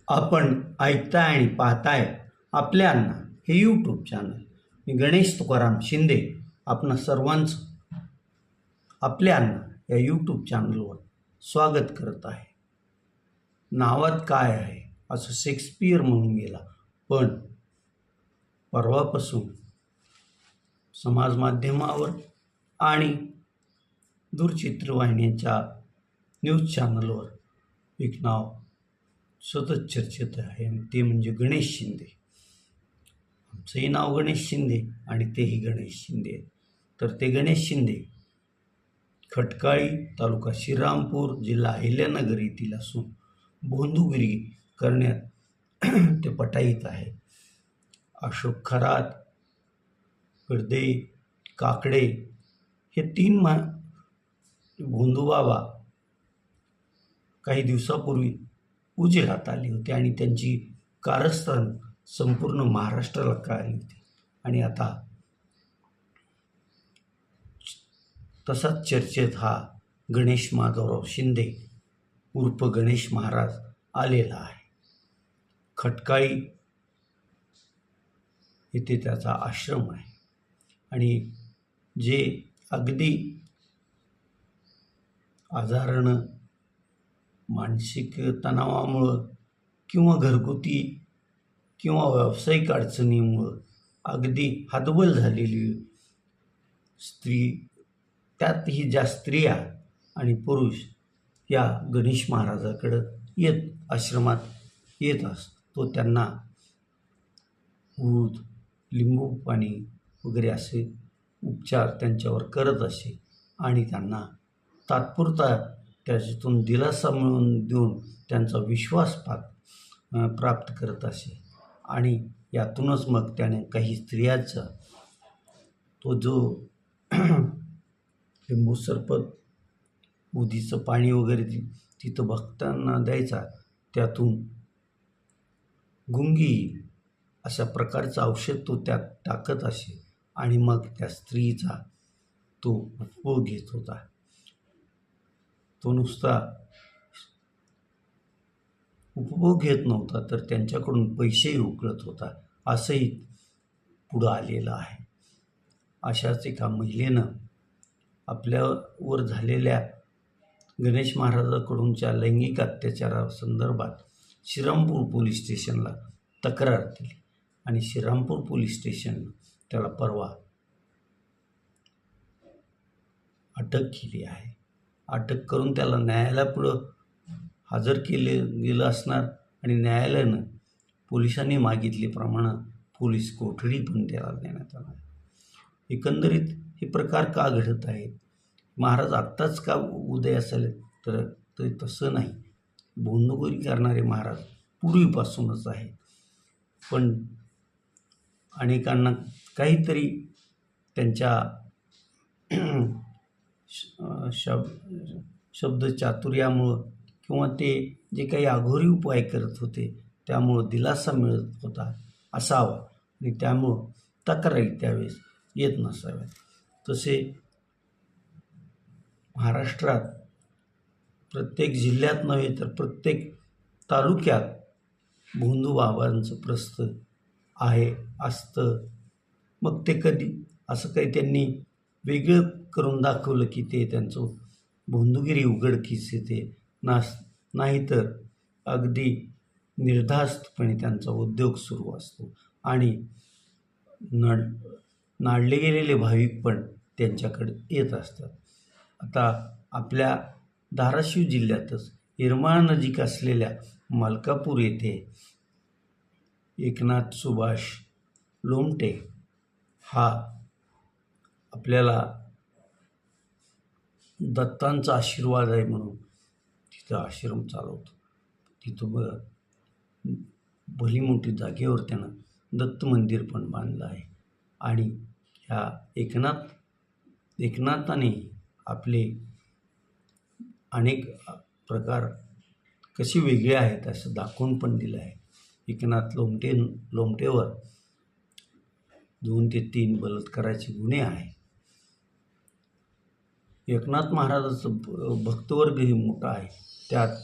आपण ऐकताय आणि पाहताय आपल्या अण्णा हे यूट्यूब चॅनल. मी गणेश तुकाराम शिंदे आपणा सर्वांचं आपल्या अण्णा या यूट्यूब चॅनलवर स्वागत करत आहे. नावात काय आहे असं शेक्सपियर म्हणून गेला, पण परवापासून समाज माध्यमावर आणि दूरचित्रवाहिन्यांच्या न्यूज चॅनलवर एक नाव सतत चर्चेत आहे आणि ते म्हणजे गणेश शिंदे. आमचंही नाव गणेश शिंदे आणि तेही गणेश शिंदे. तर ते गणेश शिंदे खटकाळी तालुका श्रीरामपूर जिल्हा अहिल्यानगर येथील असून भोंदूगिरी करण्यात ते पटाईत आहे. अशोक खरात, गर्दे, काकडे हे तीन भोंदूबाबा काही दिवसापूर्वी उजेडात आले होते आणि त्यांची कारस्थान संपूर्ण महाराष्ट्राला कळाली होती. आणि आता तसाच चर्चेत हा गणेश माधवराव शिंदे उर्फ गणेश महाराज आलेला आहे. खटकाळी येथे त्याचा आश्रम आहे आणि जे अगदी आजारानं, मानसिक तणावामुळं किंवा घरगुती किंवा व्यावसायिक अडचणीमुळं अगदी हतबल झालेली स्त्री, त्यातही ज्या स्त्रिया आणि पुरुष या गणेश महाराजाकडं आश्रमात येत असतो, तो त्यांना दूध, लिंबू पाणी वगैरे असे उपचार त्यांच्यावर करत असे आणि त्यांना तात्पुरता त्याच्यातून दिलासा मिळवून देऊन त्यांचा विश्वास प्राप्त करत असे. आणि यातूनच मग त्याने काही स्त्रियांचा तो जो लिंबू सरबत, उदीचं पाणी वगैरे तिथं भक्तांना द्यायचा, त्यातून गुंगी अशा प्रकारचं औषध तो त्यात टाकत असे आणि मग त्या स्त्रीचा तो उपभोग घेत होता. तो नुसता उपभोग घेत नव्हता, तर त्यांच्याकडून पैसेही उकळत होता, असंही पुढं आलेलं आहे. अशाच एका महिलेनं आपल्यावर झालेल्या गणेश महाराजाकडूनच्या लैंगिक अत्याचारासंदर्भात श्रीरामपूर पोलीस स्टेशनला तक्रार दिली आणि श्रीरामपूर पोलीस स्टेशननं त्याला परवा अटक केली आहे. अटक करून त्याला न्यायालयापुढं हजर गेलं असणार आणि न्यायालयानं पोलिसांनी मागितल्याप्रमाणे पोलीस कोठडी पण त्याला देण्यात आला. एकंदरीत हे प्रकार का घडत आहेत? महाराज आत्ताच का उदयास आले? तर तसं नाही. भोंदूगिरी करणारे महाराज पूर्वीपासूनच आहेत, पण अनेकांना काहीतरी त्यांच्या शब्दचातुर्यामुळं किंवा ते जे काही अघोरी उपाय करत होते त्यामुळं दिलासा मिळत होता असावा आणि त्यामुळं तक्रारी त्यावेळेस येत नसाव्यात. तसे महाराष्ट्रात प्रत्येक जिल्ह्यात नव्हे तर प्रत्येक तालुक्यात भोंदूबाबांचं प्रस्थ आहे, असतं. मग ते कधी असं काही त्यांनी वेगळं करून दाखवलं की ते त्यांचं भोंदूगिरी उघडकीस येते नाहीतर अगदी निर्धास्तपणे त्यांचा उद्योग सुरू असतो आणि नाडले गेलेले भाविक पण त्यांच्याकडे येत असतात. आता आपल्या धाराशिव जिल्ह्यातच येरमाळनजीक असलेल्या मलकापूर येथे एकनाथ सुभाष लोमटे हा आपल्याला दत्तांचा आशीर्वाद आहे म्हणून तिथं आश्रम चालवतो. तिथं भली मोठी जागेवर त्यानं दत्त मंदिर पण बांधलं आहे. आणि ह्या एकनाथाने आपले अनेक प्रकार कसे वेगळे आहेत असं दाखवून पण दिलं आहे. एकनाथ लोमटेवर 2 ते 3 बलात्काराचे गुन्हे आहे. एकनाथ महाराजाचं भक्तवर्गही मोठा आहे. त्यात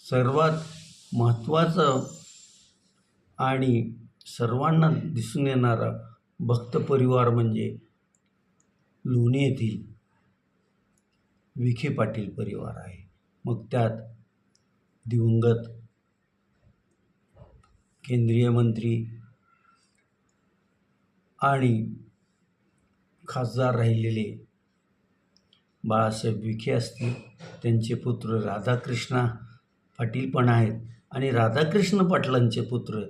सर्वात महत्त्वाचं आणि सर्वांना दिसून येणारा भक्त परिवार म्हणजे लोणी येथील विखे पाटील परिवार आहे. मग त्यात दिवंगत केंद्रीय मंत्री आणि खासदार राहिलेले बाळासाहेब विखे असतील, त्यांचे पुत्र राधाकृष्ण पाटील पण आहेत आणि राधाकृष्ण पाटलांचे पुत्र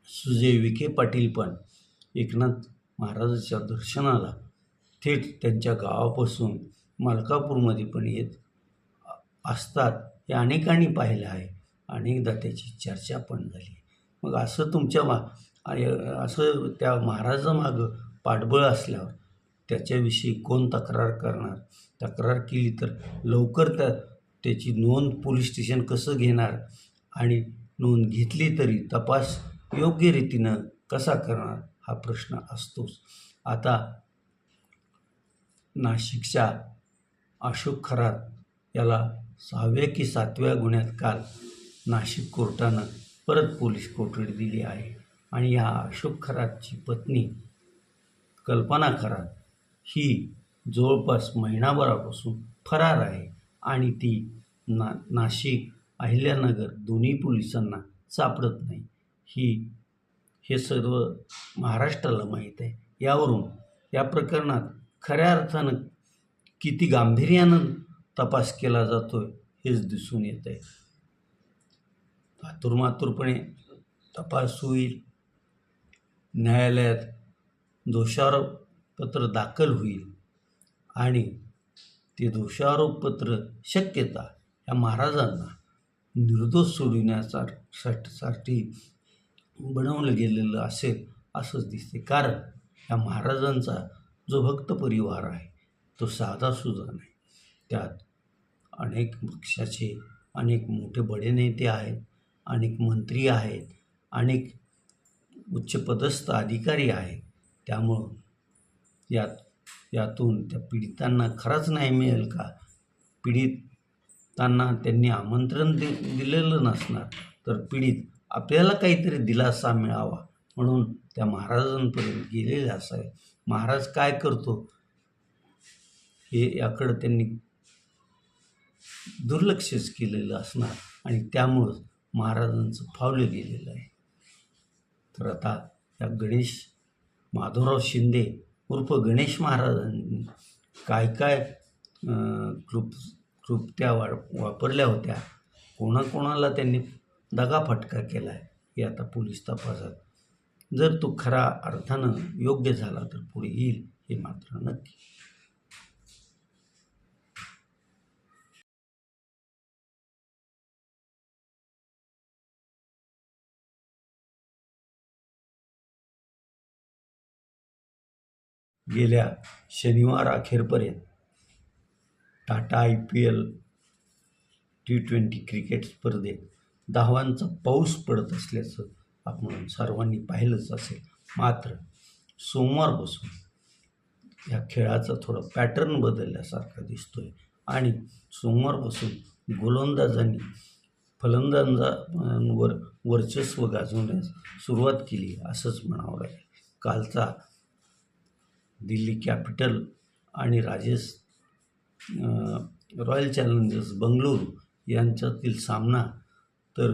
सुजय विखे पाटील पण एकनाथ महाराजांच्या दर्शनाला थेट त्यांच्या गावापासून मलकापूरमध्ये पण येत असतात. हे अनेकांनी पाहिलं आहे. अनेकदा त्याची चर्चा पण झाली. मग असं त्या महाराजामागं पाठबळ असल्यावर त्याच्याविषयी कोण तक्रार करणार? तक्रार केली तर लवकर त्याची नोंद पोलीस स्टेशन कसं घेणार आणि नोंद घेतली तरी तपास योग्य रीतीनं कसा करणार हा प्रश्न असतोच. आता नाशिकच्या अशोक खरात याला 6व्या की 7व्या गुन्ह्यात काल नाशिक कोर्टानं परत पोलीस कोठडी दिली आहे आणि या अशोक खरातची पत्नी कल्पना खरात ही जवळपास महिनाभरापासून फरार आहे आणि ती नाशिक अहिल्यानगर दोन्ही पोलिसांना सापडत नाही. हे सर्व महाराष्ट्राला माहीत आहे. यावरून या प्रकरणात खऱ्या अर्थानं किती गांभीर्यानं तपास केला जातो हेच दिसून येत आहे. आतुरमातुरपणे तपास होईल, न्यायालयात दोषारोपपत्र दाखल होईल आणि ते दोषारोपपत्र शक्यता या महाराजांना निर्दोष सोडविण्यासाठी बनवलं गेलेलं असेल असंच दिसते. कारण या महाराजांचा जो भक्त परिवार आहे तो साधासुद्धा नाही. त्यात अनेक पक्षाचे अनेक मोठे बडे नेते आहेत, अनेक मंत्री आहेत, अनेक उच्चपदस्थ अधिकारी आहेत. त्यामुळं यातून त्या पीडितांना खराच न्याय मिळेल का? पीडितांना त्यांनी आमंत्रण दिलेलं नसणार, तर पीडित आपल्याला काहीतरी दिलासा मिळावा म्हणून त्या महाराजांपर्यंत गेलेले असावे. महाराज काय करतो हे याकडं त्यांनी दुर्लक्षच केलेलं असणार आणि त्यामुळंच महाराजांचं फावलं गेलेलं आहे. तर आता या गणेश माधवराव शिंदे उर्फ गणेश महाराजांनी काय काय क्लुप्त्या वापरल्या होत्या, कोणाकोणाला त्यांनी दगाफटका केला आहे हे आता पोलीस तपासात, जर तो खरा अर्थानं योग्य झाला तर पुढे येईल हे मात्र नक्की. गेल्या शनिवार अखेरपर्यंत टाटा IPL T20 क्रिकेट स्पर्धेत धावांचा पाऊस पडत असल्याचं आपण सर्वांनी पाहिलंच असेल. मात्र सोमवारपासून या खेळाचा थोडा पॅटर्न बदलल्यासारखा दिसतोय आणि सोमवारपासून गोलंदाजांनी फलंदाजांवर वर्चस्व गाजवण्यास सुरुवात केली असंच म्हणावं लागेल. कालचा दिल्ली कॅपिटल आणि रॉयल चॅलेंजर्स बंगळुरू यांच्यातील सामना तर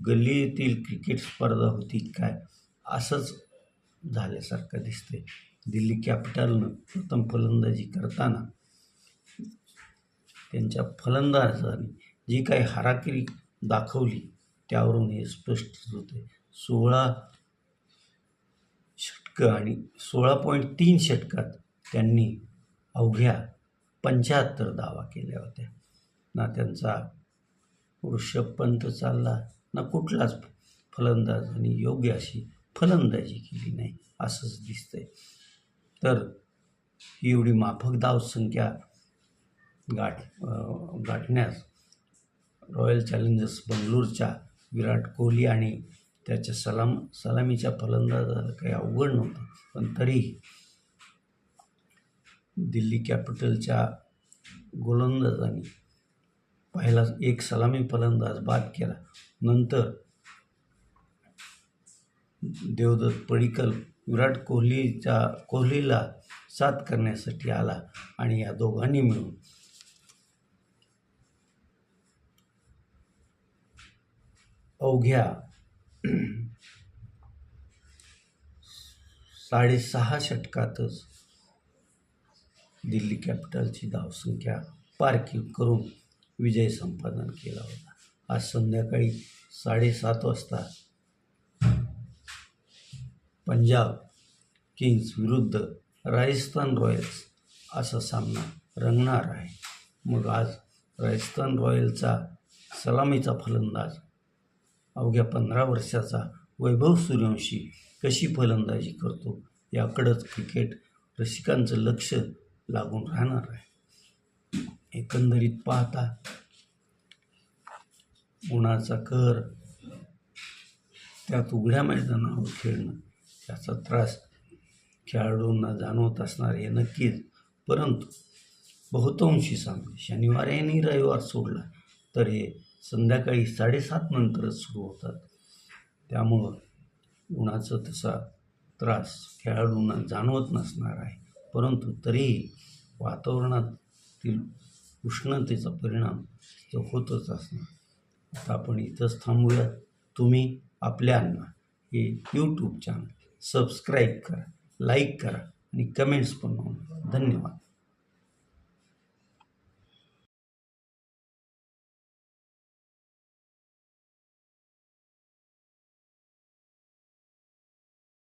गल्लीतील क्रिकेट स्पर्धा होती काय असंच झाल्यासारखं दिसतंय. दिल्ली कॅपिटलनं प्रथम फलंदाजी करताना त्यांच्या फलंदाजांनी जी काही हाराकिरी दाखवली त्यावरून हे स्पष्ट होते. 16 षटकं आणि 16.3 षटकात त्यांनी अवघ्या 75 धावा केल्या होत्या. ना त्यांचा ऋषभ पंत चालला ना कुठलाच फलंदाजांनी योग्य अशी फलंदाजी केली नाही असंच दिसतंय. तर ही एवढी माफक धावसंख्या गाठण्यास रॉयल चॅलेंजर्स बंगळुरूच्या विराट कोहली आणि त्याच्या सलामीच्या फलंदाजाला काही अवघड नव्हतं. पण तरीही दिल्ली कॅपिटलच्या गोलंदाजांनी पहिला एक सलामी फलंदाज बाद केला. नंतर देवदत्त पडिक्कल विराट कोहलीला साथ करण्यासाठी आला आणि या दोघांनी मिळून अवघ्या 6.5 षटकातच दिल्ली कॅपिटल्सची धावसंख्या पार करून विजय संपादन केला होता. आज संध्याकाळी 7:30 वाजता पंजाब किंग्स विरुद्ध राजस्थान रॉयल्स असा सामना रंगणार आहे. मग आज राजस्थान रॉयल्सचा सलामीचा फलंदाज अवघ्या 15 वर्षाचा वैभव सूर्यवंशी कशी फलंदाजी करतो याकडंच क्रिकेट रसिकांचं लक्ष लागून राहणार आहे. एकंदरीत पाहता उन्हाचा कहर, त्यात उघड्या मैदानावर खेळणं याचा त्रास खेळाडूंना जाणवत असणार हे नक्कीच. परंतु बहुतांशी सामने शनिवार आणि रविवार सोडला तर हे संध्याकाळी 7:30 नंतरच सुरू होतात. त्यामुळं उन्हाचा तसा त्रास खेळाडूंना जाणवत नसणार आहे. परंतु तरीही वातावरणातील उष्णतेचा परिणाम तो होतच असणार. आता आपण इथंच थांबूया. तुम्ही आपल्यांना हे यूट्यूब चॅनल सबस्क्राईब करा, लाईक करा आणि कमेंट्स पण नोंदवा. धन्यवाद.